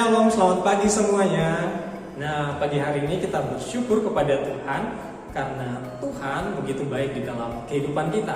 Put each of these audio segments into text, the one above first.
Shalom, selamat pagi semuanya. Nah, pagi hari ini kita bersyukur kepada Tuhan karena Tuhan begitu baik di dalam kehidupan kita.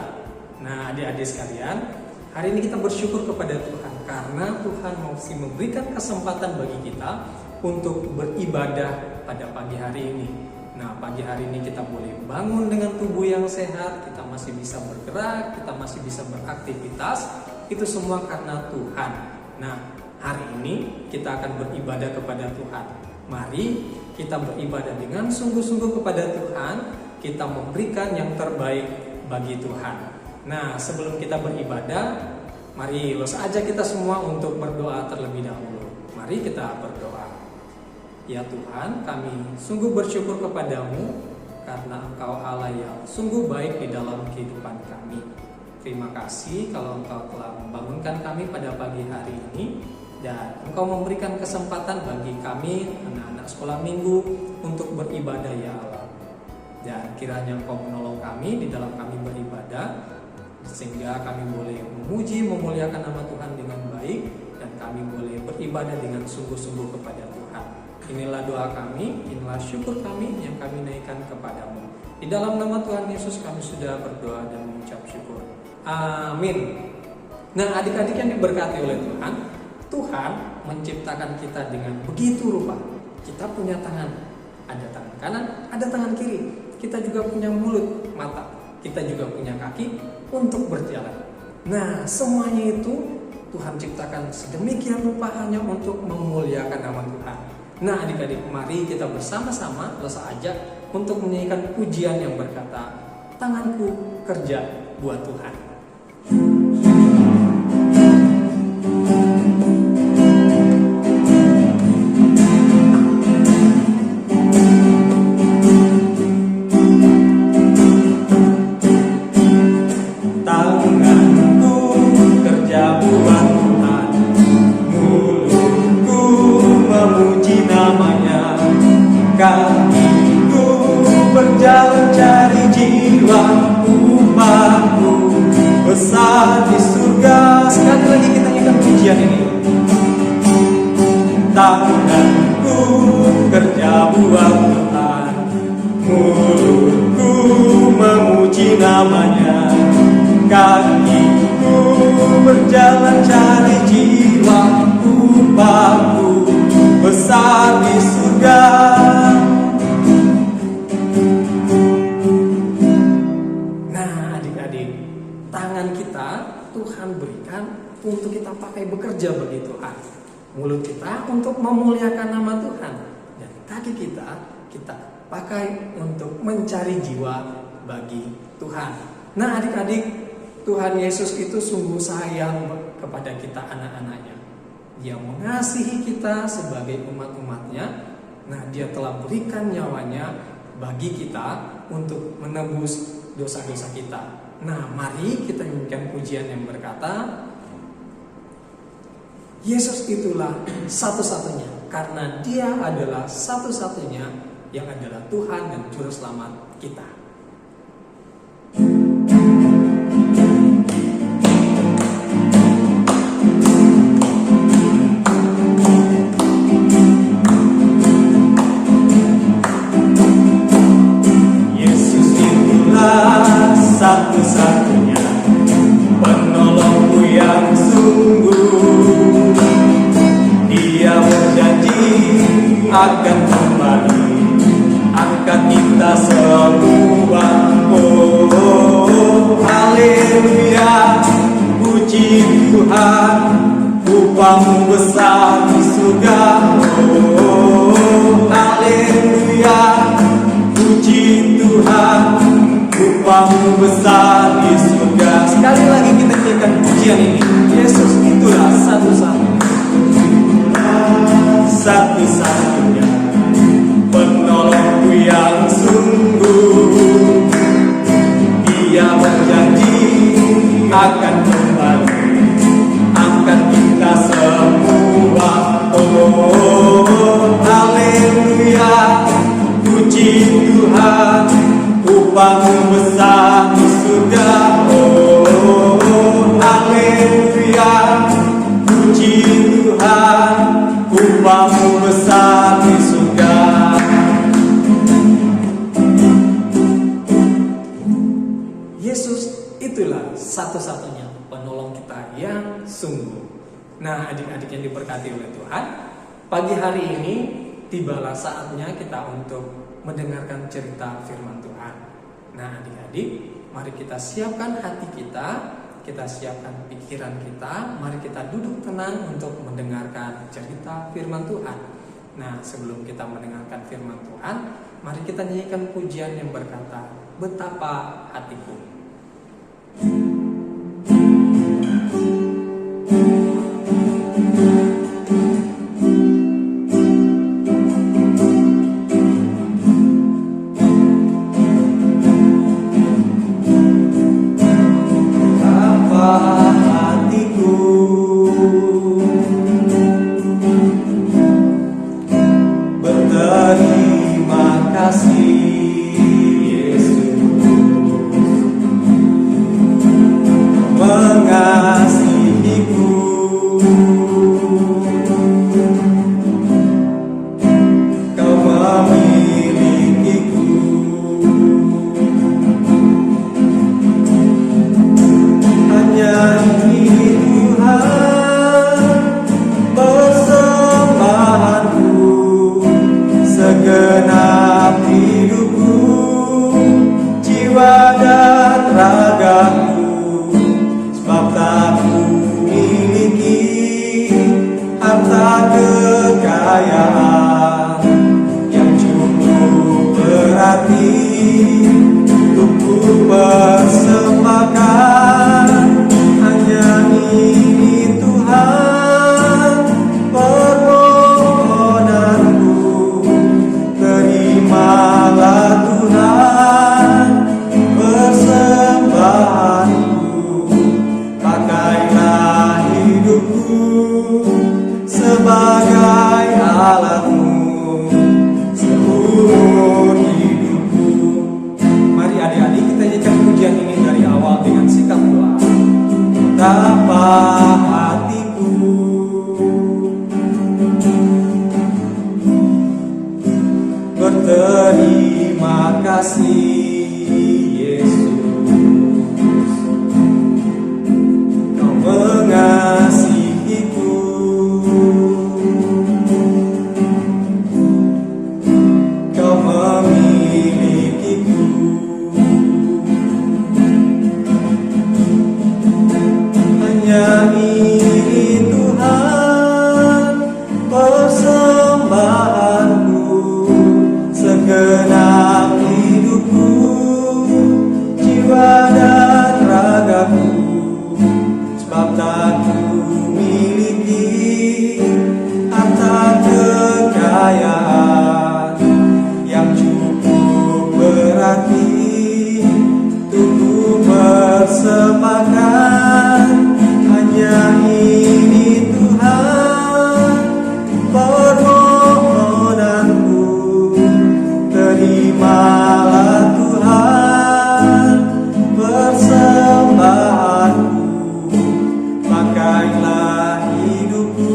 Nah, adik-adik sekalian, hari ini kita bersyukur kepada Tuhan karena Tuhan masih memberikan kesempatan bagi kita untuk beribadah pada pagi hari ini. Nah, pagi hari ini kita boleh bangun dengan tubuh yang sehat, kita masih bisa bergerak, kita masih bisa beraktivitas. Itu semua karena Tuhan. Nah, hari ini kita akan beribadah kepada Tuhan. Mari kita beribadah dengan sungguh-sungguh kepada Tuhan. Kita memberikan yang terbaik bagi Tuhan. Nah, sebelum kita beribadah, mari saja kita semua untuk berdoa terlebih dahulu. Mari kita berdoa. Ya Tuhan, kami sungguh bersyukur kepadamu karena Engkau Allah yang sungguh baik di dalam kehidupan kami. Terima kasih kalau Engkau telah membangunkan kami pada pagi hari ini dan Engkau memberikan kesempatan bagi kami anak-anak sekolah minggu untuk beribadah ya Allah. Dan kiranya Engkau menolong kami di dalam kami beribadah sehingga kami boleh memuji memuliakan nama Tuhan dengan baik dan kami boleh beribadah dengan sungguh-sungguh kepada Tuhan. Inilah doa kami, inilah syukur kami yang kami naikkan kepadamu. Di dalam nama Tuhan Yesus kami sudah berdoa dan mengucap syukur. Amin. Nah, adik-adik yang diberkati oleh Tuhan, Tuhan menciptakan kita dengan begitu rupa. Kita punya tangan, ada tangan kanan, ada tangan kiri. Kita juga punya mulut, mata. Kita juga punya kaki untuk berjalan. Nah, semuanya itu Tuhan ciptakan sedemikian rupa hanya untuk memuliakan nama Tuhan. Nah, adik-adik, mari kita bersama-sama ajak untuk menyanyikan pujian yang berkata, tanganku kerja buat Tuhan. Kakiku berjalan cari jiwa, upahku besar di surga. Sekali lagi kita nyanyikan pujian ini. Tanganku kerja buat Tuhan, mulutku memuji namanya. Kakiku berjalan cari jiwa, upahku besar di surga. Nah, adik-adik, tangan kita Tuhan berikan untuk kita pakai bekerja bagi Tuhan. Mulut kita untuk memuliakan nama Tuhan. Dan kaki kita pakai untuk mencari jiwa bagi Tuhan. Nah, adik-adik, Tuhan Yesus itu sungguh sayang kepada kita anak-anaknya. Dia mengasihi kita sebagai umat-umatnya. Nah, dia telah berikan nyawanya bagi kita untuk menebus dosa-dosa kita. Nah, mari kita nyanyikan pujian yang berkata, Yesus itulah satu-satunya, karena dia adalah satu-satunya yang adalah Tuhan dan Juru Selamat kita. Satu-satunya penolongku yang sungguh. Dia berjanji akan kembali angkat kita semua. Oh, haleluya, puji Tuhan, upahmu besar di surga. Oh, haleluya, puji Tuhan, upahmu besar di surga. Sekali lagi kita nyanyikan pujian ini. Yesus itulah satu-satunya penolongku yang sungguh. Dia berjanji akan kembali angkat kita semua. Oh, haleluya, puji Tuhan, upahmu besar di surga. Oh, haleluya, puji Tuhan, upahmu Namamu besar di surga. Yesus itulah satu-satunya penolong kita yang sungguh. Nah, adik-adik yang diberkati oleh Tuhan, pagi hari ini tibalah saatnya kita untuk mendengarkan cerita firman Tuhan. Nah, adik-adik, mari kita siapkan hati kita siapkan pikiran kita, mari kita duduk tenang untuk mendengarkan cerita firman Tuhan. Nah, sebelum kita mendengarkan firman Tuhan, mari kita nyanyikan pujian yang berkata, "Betapa hatiku." Berterima kasih Yesus, mengasihiku. Kau memilikiku. Hanya ini Tuhan persembahanku, segenap hidupku, jiwa dan ragaku. Sebab tak kumiliki harta kekayaan yang cukup berarti untuk ku persembahkan. Hanya ini Tuhan permohonanku. Terimalah Tuhan persembahanku. Pakailah hidupku sebagai alatmu seumur hidupku. Mari adik-adik kita nyanyikan pujian ini dari awal dengan sikap doa. Betapa hatiku berterima kasih Yesus, Kau mengasihiku. Kau memilikiku. Hanya ini Tuhan persembahanku, segenap hidupku, jiwa dan ragaku. Sebab tak kumiliki harta kekayaan yang cukup berarti untuk ku persembahkan. Hanya ini Tuhan permohonanku. Terimalah Tuhan persembahanku. Pakailah hidupku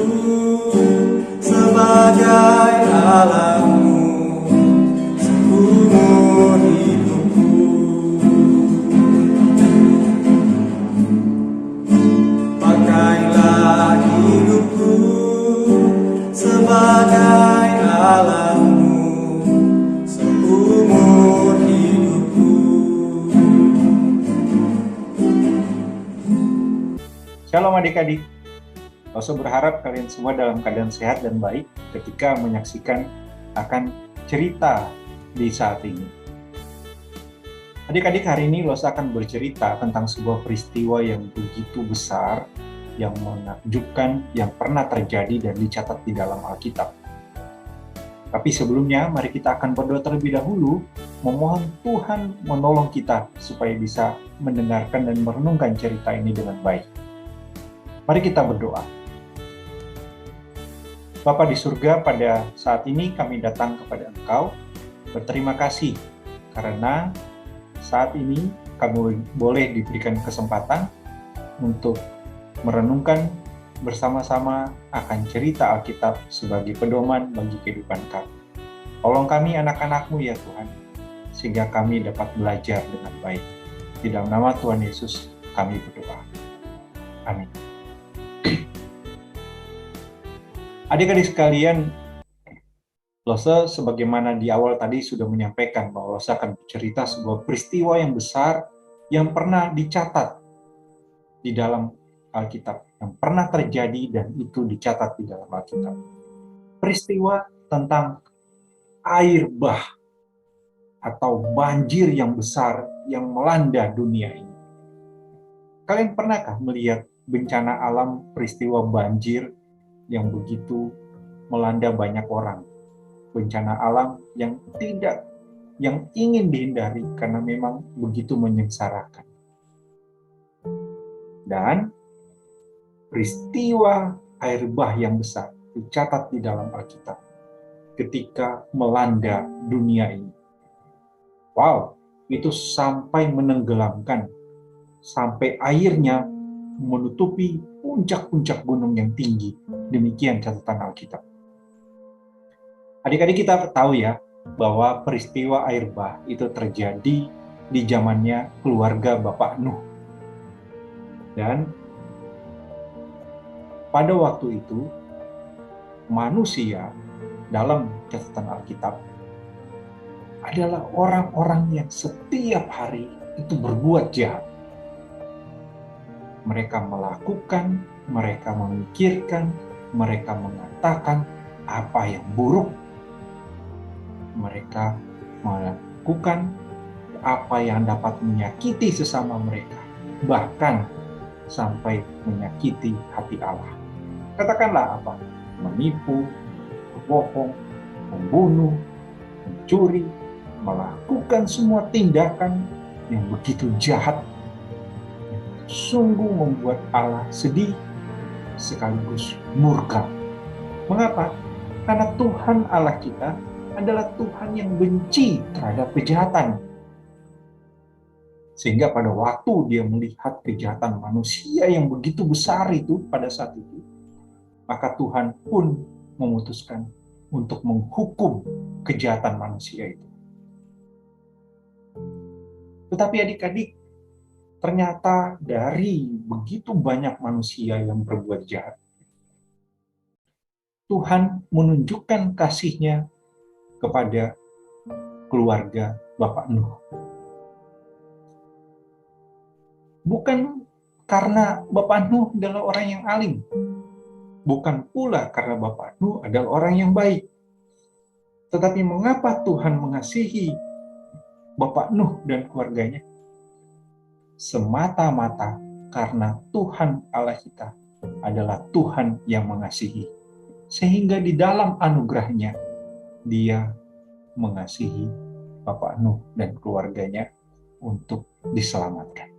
sebagai alatmu seumur hidupku. Pakailah hidupku sebagai alatmu seumur hidupku. Shalom adik-adik, Oso berharap kalian semua dalam keadaan sehat dan baik ketika menyaksikan akan cerita di saat ini. Adik-adik, hari ini Losa akan bercerita tentang sebuah peristiwa yang begitu besar, yang menakjubkan, yang pernah terjadi dan dicatat di dalam Alkitab. Tapi sebelumnya, mari kita akan berdoa terlebih dahulu, memohon Tuhan menolong kita supaya bisa mendengarkan dan merenungkan cerita ini dengan baik. Mari kita berdoa. Bapa di surga, pada saat ini kami datang kepada Engkau, berterima kasih karena saat ini kami boleh diberikan kesempatan untuk merenungkan bersama-sama akan cerita Alkitab sebagai pedoman bagi kehidupan kami. Tolong kami anak-anak-Mu ya Tuhan, sehingga kami dapat belajar dengan baik. Di dalam nama Tuhan Yesus kami berdoa. Amin. Adik-adik sekalian, Lose sebagaimana di awal tadi sudah menyampaikan bahwa Lose akan bercerita sebuah peristiwa yang besar yang pernah dicatat di dalam Alkitab, yang pernah terjadi dan itu dicatat di dalam Alkitab. Peristiwa tentang air bah atau banjir yang besar yang melanda dunia ini. Kalian pernahkah melihat bencana alam, peristiwa banjir yang begitu melanda banyak orang? Bencana alam yang ingin dihindari karena memang begitu menyengsarakan. Dan peristiwa air bah yang besar dicatat di dalam Alkitab ketika melanda dunia ini. Wow, itu sampai menenggelamkan, sampai airnya menutupi puncak-puncak gunung yang tinggi. Demikian catatan Alkitab. Adik-adik kita tahu ya, bahwa peristiwa air bah itu terjadi di zamannya keluarga Bapak Nuh. Dan pada waktu itu, manusia dalam catatan Alkitab adalah orang-orang yang setiap hari itu berbuat jahat. Mereka melakukan, mereka memikirkan, mereka mengatakan apa yang buruk. Mereka melakukan apa yang dapat menyakiti sesama mereka, bahkan sampai menyakiti hati Allah. Katakanlah apa? Menipu, berbohong, membunuh, mencuri, melakukan semua tindakan yang begitu jahat, yang sungguh membuat Allah sedih sekaligus murka. Mengapa? Karena Tuhan Allah kita adalah Tuhan yang benci terhadap kejahatan. Sehingga pada waktu dia melihat kejahatan manusia yang begitu besar itu pada saat itu, maka Tuhan pun memutuskan untuk menghukum kejahatan manusia itu. Tetapi adik-adik, ternyata dari begitu banyak manusia yang berbuat jahat, Tuhan menunjukkan kasih-Nya kepada keluarga Bapak Nuh. Bukan karena Bapak Nuh adalah orang yang alim. Bukan pula karena Bapak Nuh adalah orang yang baik. Tetapi mengapa Tuhan mengasihi Bapak Nuh dan keluarganya? Semata-mata karena Tuhan Allah kita adalah Tuhan yang mengasihi. Sehingga di dalam anugerahnya, Dia mengasihi Bapak Nuh dan keluarganya untuk diselamatkan.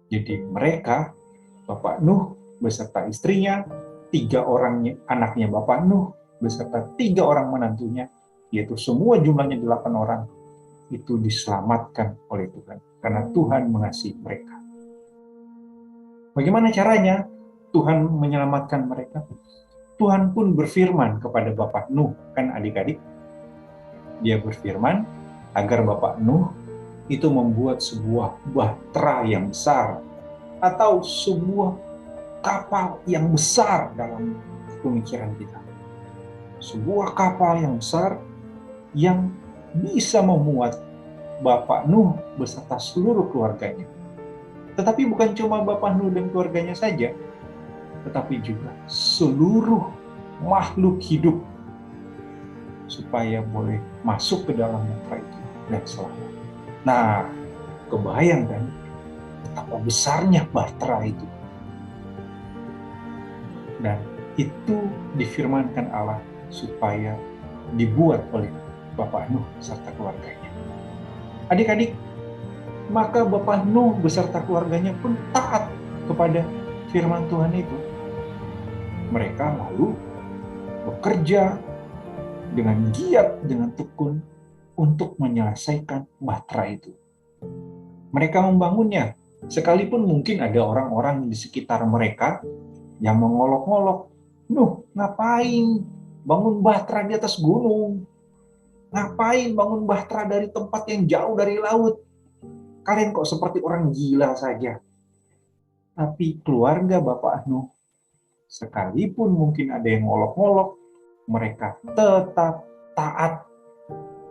Jadi mereka, Bapak Nuh beserta istrinya, 3 orang anaknya Bapak Nuh beserta 3 orang menantunya, yaitu semua jumlahnya 8 orang, itu diselamatkan oleh Tuhan karena Tuhan mengasihi mereka. Bagaimana caranya Tuhan menyelamatkan mereka? Tuhan pun berfirman kepada Bapak Nuh, kan adik-adik? Dia berfirman agar Bapak Nuh itu membuat sebuah bahtera yang besar atau sebuah kapal yang besar dalam pemikiran kita. Sebuah kapal yang besar yang bisa memuat Bapak Nuh beserta seluruh keluarganya. Tetapi bukan cuma Bapak Nuh dan keluarganya saja, tetapi juga seluruh makhluk hidup supaya boleh masuk ke dalam bahtera itu dan selamat. Nah, kebayang kan betapa besarnya bahtera itu. Dan itu difirmankan Allah supaya dibuat oleh Bapak Nuh serta keluarganya. Adik-adik, maka Bapak Nuh beserta keluarganya pun taat kepada firman Tuhan itu. Mereka lalu bekerja dengan giat, dengan tekun untuk menyelesaikan bahtera itu. Mereka membangunnya, sekalipun mungkin ada orang-orang di sekitar mereka yang mengolok-olok, "Nuh, ngapain bangun bahtera di atas gunung? Ngapain bangun bahtera dari tempat yang jauh dari laut? Kalian kok seperti orang gila saja." Tapi keluarga Bapak Nuh, sekalipun mungkin ada yang ngolok-ngolok, mereka tetap taat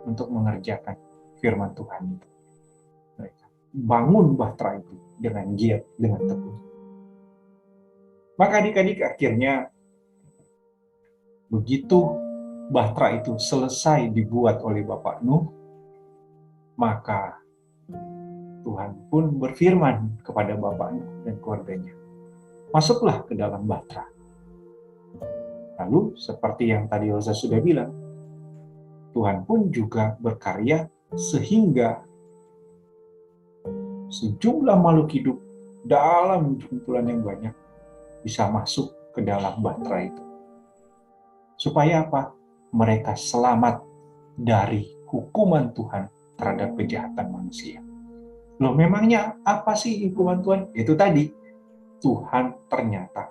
untuk mengerjakan firman Tuhan itu. Mereka bangun bahtera itu dengan giat, dengan tekun. Maka adik-adik, akhirnya begitu bahtera itu selesai dibuat oleh Bapak Nuh, maka Tuhan pun berfirman kepada Bapak Nuh dan keluarganya, "Masuklah ke dalam bahtera." Lalu seperti yang tadi Elsa sudah bilang, Tuhan pun juga berkarya sehingga sejumlah makhluk hidup dalam kumpulan yang banyak bisa masuk ke dalam bahtera itu. Supaya apa? Mereka selamat dari hukuman Tuhan terhadap kejahatan manusia. Loh, memangnya apa sih hukuman Tuhan? Itu tadi, Tuhan ternyata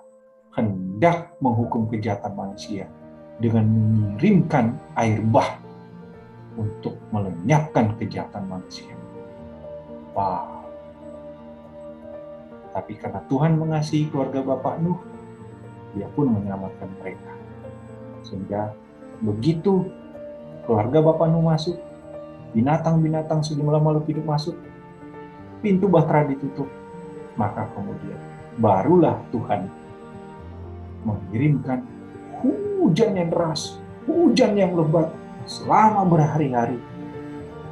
hendak menghukum kejahatan manusia dengan mengirimkan air bah untuk melenyapkan kejahatan manusia. Wow. Tapi karena Tuhan mengasihi keluarga Bapak Nuh, Dia pun menyelamatkan mereka. Sehingga begitu keluarga Bapak Nuh masuk, binatang-binatang sejumlah makhluk hidup masuk, pintu bahtera ditutup, maka kemudian barulah Tuhan mengirimkan hujan yang deras, hujan yang lebat selama berhari-hari,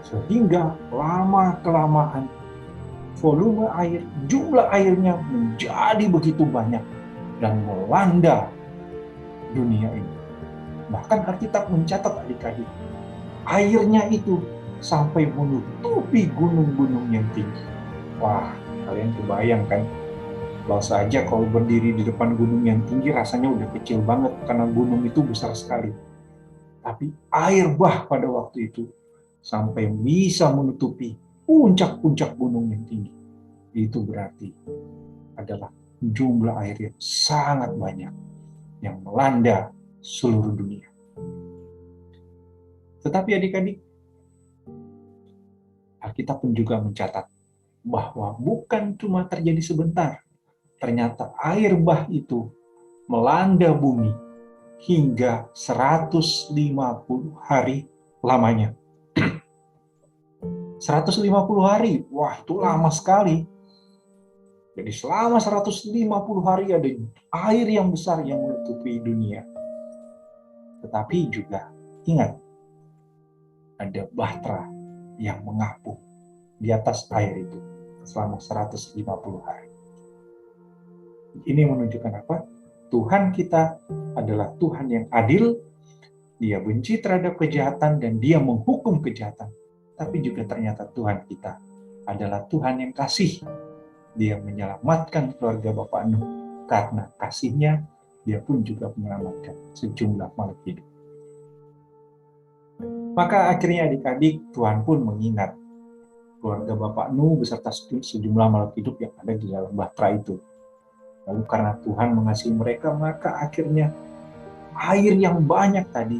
sehingga lama-kelamaan volume air, jumlah airnya menjadi begitu banyak dan melanda dunia ini. Bahkan Alkitab mencatat, adik-adik, airnya itu sampai menutupi gunung-gunung yang tinggi. Wah, kalian kebayang kan? Kalau berdiri di depan gunung yang tinggi rasanya udah kecil banget karena gunung itu besar sekali. Tapi air bah pada waktu itu sampai bisa menutupi puncak-puncak gunung yang tinggi. Itu berarti adalah jumlah air yang sangat banyak yang melanda seluruh dunia. Tetapi adik-adik, Alkitab pun juga mencatat bahwa bukan cuma terjadi sebentar. Ternyata air bah itu melanda bumi hingga 150 hari lamanya. 150 hari, wah itu lama sekali. Jadi selama 150 hari ada air yang besar yang menutupi dunia. Tetapi juga ingat, ada bahtera yang mengapung di atas air itu selama 150 hari. Ini menunjukkan apa? Tuhan kita adalah Tuhan yang adil. Dia benci terhadap kejahatan dan Dia menghukum kejahatan. Tapi juga ternyata Tuhan kita adalah Tuhan yang kasih. Dia menyelamatkan keluarga Bapak Nuh. Karena kasih-Nya, Dia pun juga menyelamatkan sejumlah makhluk hidup. Maka akhirnya adik-adik, Tuhan pun mengingat keluarga Bapak Nuh beserta sejumlah makhluk hidup yang ada di dalam bahtera itu. Lalu karena Tuhan mengasihi mereka, maka akhirnya air yang banyak tadi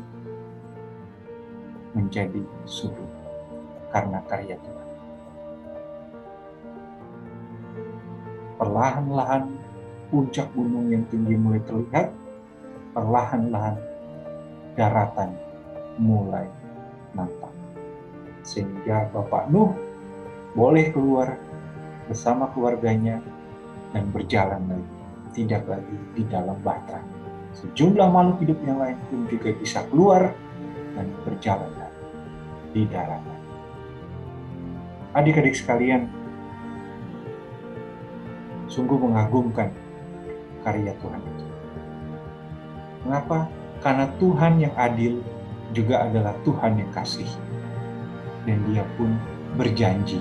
menjadi surut karena karya Tuhan. Perlahan-lahan puncak gunung yang tinggi mulai terlihat, perlahan-lahan daratan mulai nampak. Sehingga Bapak Nuh boleh keluar bersama keluarganya dan berjalan lagi, tidak lagi di dalam bahtera. Sejumlah makhluk hidup yang lain pun juga bisa keluar dan berjalan lagi di daratan. Adik-adik sekalian, sungguh mengagumkan karya Tuhan itu. Mengapa? Karena Tuhan yang adil juga adalah Tuhan yang kasih. Dan Dia pun berjanji.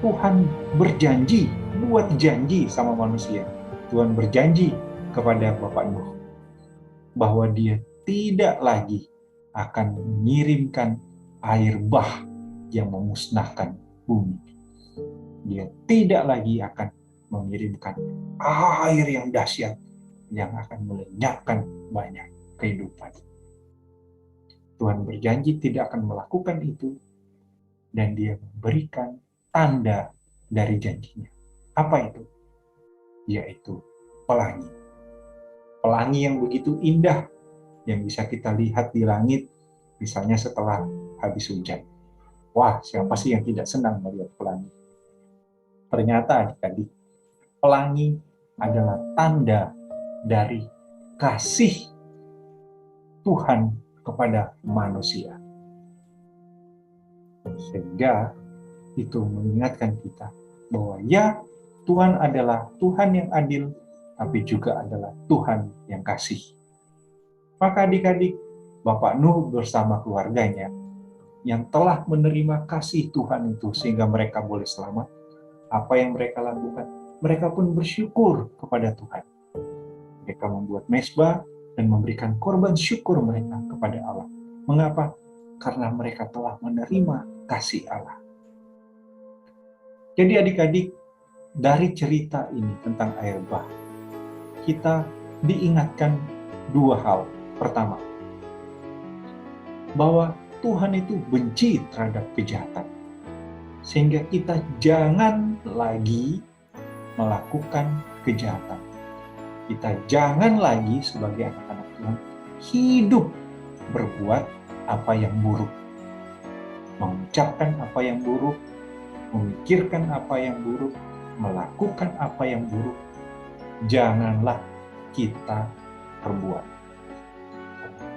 Tuhan berjanji, buat janji sama manusia. Tuhan berjanji kepada Bapak Nuh bahwa Dia tidak lagi akan mengirimkan air bah yang memusnahkan bumi. Dia tidak lagi akan mengirimkan air yang dahsyat yang akan melenyapkan banyak kehidupan. Tuhan berjanji tidak akan melakukan itu, dan Dia memberikan tanda dari janjinya. Apa itu? Yaitu pelangi. Pelangi yang begitu indah, yang bisa kita lihat di langit, misalnya setelah habis hujan. Wah, siapa sih yang tidak senang melihat pelangi? Ternyata adik-adik, pelangi adalah tanda dari kasih Tuhan kepada manusia. Sehingga itu mengingatkan kita bahwa ya, Tuhan adalah Tuhan yang adil, tapi juga adalah Tuhan yang kasih. Maka adik-adik, Bapak Nuh bersama keluarganya yang telah menerima kasih Tuhan itu sehingga mereka boleh selamat, apa yang mereka lakukan? Mereka pun bersyukur kepada Tuhan. Mereka membuat mezbah dan memberikan korban syukur mereka kepada Allah. Mengapa? Karena mereka telah menerima kasih Allah. Jadi adik-adik, dari cerita ini tentang air bah, kita diingatkan dua hal. Pertama, bahwa Tuhan itu benci terhadap kejahatan. Sehingga kita jangan lagi melakukan kejahatan. Kita jangan lagi sebagai anak-anak Tuhan hidup berbuat apa yang buruk. Mengucapkan apa yang buruk, memikirkan apa yang buruk, melakukan apa yang buruk. Janganlah kita perbuat.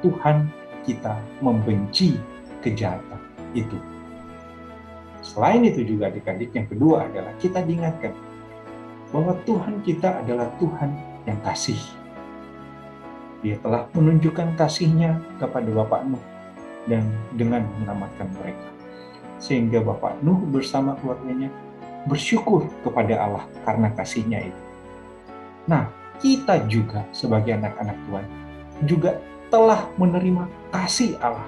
Tuhan kita membenci kejahatan itu. Selain itu juga adik-adik, yang kedua adalah kita diingatkan bahwa Tuhan kita adalah Tuhan yang kasih. Dia telah menunjukkan kasih-Nya kepada Bapak Nuh dan dengan menyelamatkan mereka. Sehingga Bapak Nuh bersama keluarganya bersyukur kepada Allah karena kasih-Nya itu. Nah, kita juga sebagai anak-anak Tuhan juga telah menerima kasih Allah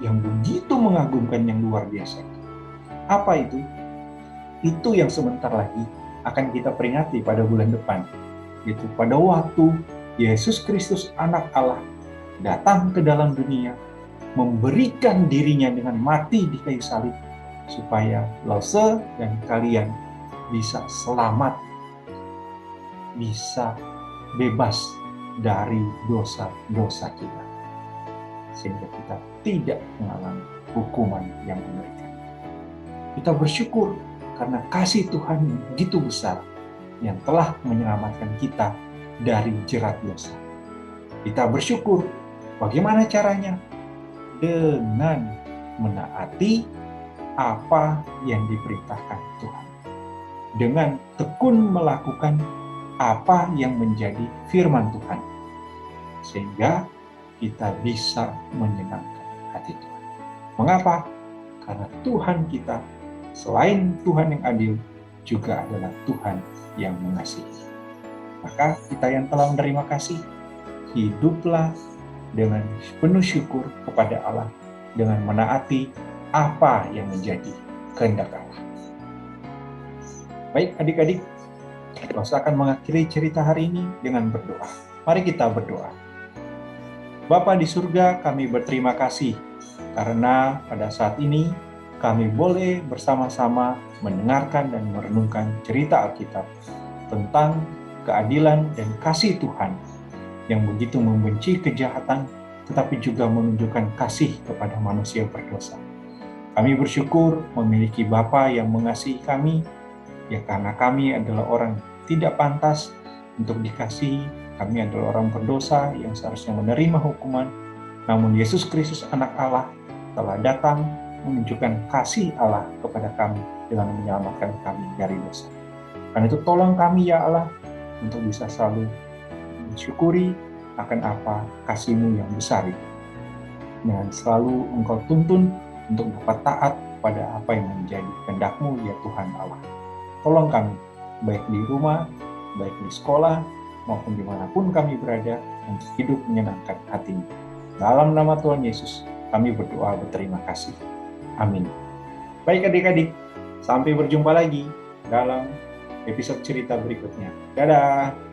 yang begitu mengagumkan, yang luar biasa. Apa itu? Itu yang sebentar lagi akan kita peringati pada bulan depan. Itu pada waktu Yesus Kristus anak Allah datang ke dalam dunia, memberikan dirinya dengan mati di kayu salib, supaya Lause dan kalian bisa selamat, bisa bebas dari dosa-dosa kita. Sehingga kita tidak mengalami hukuman yang mengerikan. Kita bersyukur karena kasih Tuhan yang begitu besar, yang telah menyelamatkan kita dari jerat dosa. Kita bersyukur. Bagaimana caranya? Dengan menaati apa yang diperintahkan Tuhan. Dengan tekun melakukan apa yang menjadi firman Tuhan. Sehingga kita bisa menyenangkan hati Tuhan. Mengapa? Karena Tuhan kita, selain Tuhan yang adil, juga adalah Tuhan yang mengasihi. Maka kita yang telah menerima kasih, hiduplah dengan penuh syukur kepada Allah, dengan menaati apa yang menjadi kehendak Allah. Baik adik-adik, Lause akan mengakhiri cerita hari ini dengan berdoa. Mari kita berdoa. Bapa di surga, kami berterima kasih karena pada saat ini kami boleh bersama-sama mendengarkan dan merenungkan cerita Alkitab tentang keadilan dan kasih Tuhan yang begitu membenci kejahatan, tetapi juga menunjukkan kasih kepada manusia berdosa. Kami bersyukur memiliki Bapa yang mengasihi kami, ya karena kami adalah orang tidak pantas untuk dikasihi. Kami adalah orang berdosa yang seharusnya menerima hukuman, namun Yesus Kristus anak Allah telah datang menunjukkan kasih Allah kepada kami dengan menyelamatkan kami dari dosa. Karena itu tolong kami ya Allah untuk bisa selalu mensyukuri akan apa kasih-Mu yang besar itu. Dan selalu Engkau tuntun untuk dapat taat pada apa yang menjadi kehendak-Mu ya Tuhan Allah. Tolong kami, baik di rumah, baik di sekolah, maupun dimanapun kami berada, untuk hidup menyenangkan hati-Mu. Dalam nama Tuhan Yesus, kami berdoa berterima kasih. Amin. Baik adik-adik, sampai berjumpa lagi dalam episode cerita berikutnya. Dadah!